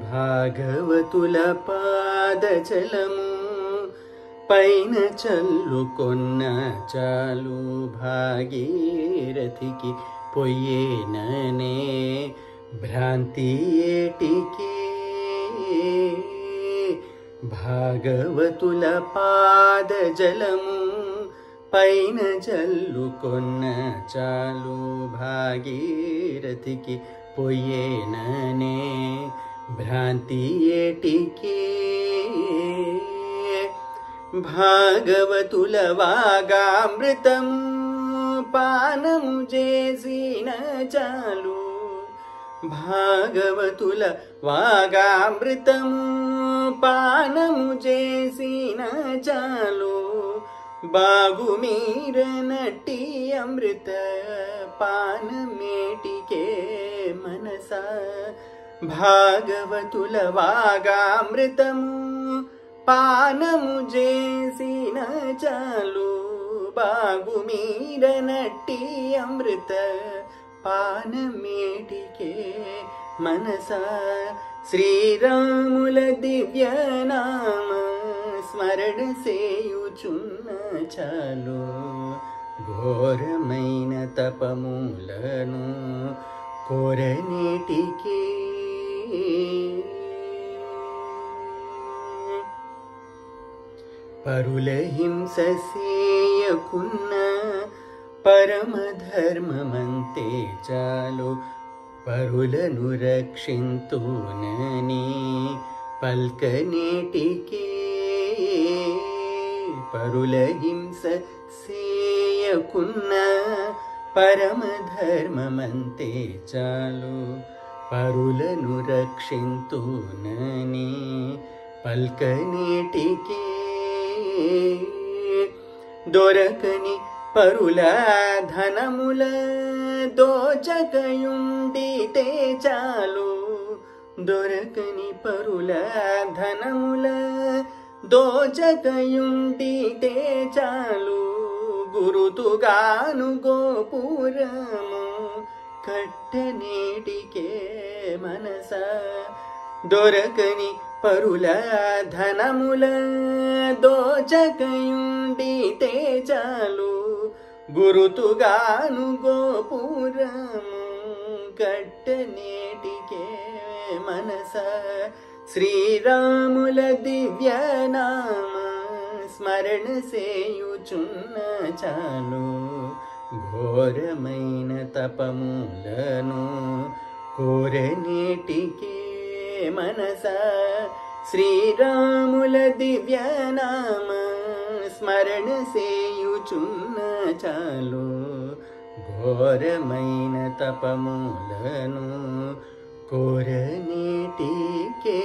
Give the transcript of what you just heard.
భాగవతుల పాదచలము పైన చల్లుకొన్న చాలు భాగీరథికి పొయ్యేననే భ్రాంతి ఏటికి. భాగవతుల పాదజలము పైన చల్లుకొన్న చాలు భాగీరథికి పొయ్యేననే భ్రాంతి ఏటికి. భాగవతుల వాగామృతము పానము చేసిన చాలు భాగవతుల వాగామృతము పానము చేసిన చాలు బాగుమీరనట్టి అమృత పానమేటికే మనసా. భాగవతుల వాగామృతము పానము చేసిన చాలు బాగుమీరనట్టి అమృత పానమేటికే మనసా. శ్రీరాముల దివ్యనామ స్మరణ సేయుచున్న చాలు ఘోరమైన తపములను కోరనేటికి. పరుల హింస సేయకున్న పరమధర్మమంతే చాలు పరులను రక్షింతునని పల్కనేటికి. పరుల హింస సేయకున్న పరమధర్మమంతే చాలు పరులను రక్షింతునని పల్కనేటికి. దొరకని పరుల ధనముల దోచకయుండితే చాలు దొరకని పరుల ధనముల దోచకయుండితే చాలు గురుతుగాను గోపురము కట్టనేటికే మనసా. దొరకని పరుల ధనముల దోచకయుండితే చాలు గురుతుగాను గోపురము కట్టనేటికే మనసా. శ్రీరాముల దివ్యనామ స్మరణ సేయుచున్న చాలు ఘోరమైన తపములను కోరనేటికే మనసా. శ్రీరాముల దివ్యనామ స్మరణ సేయుచున్న చాలు ఘోరమైన తపములను కోరనేటికే.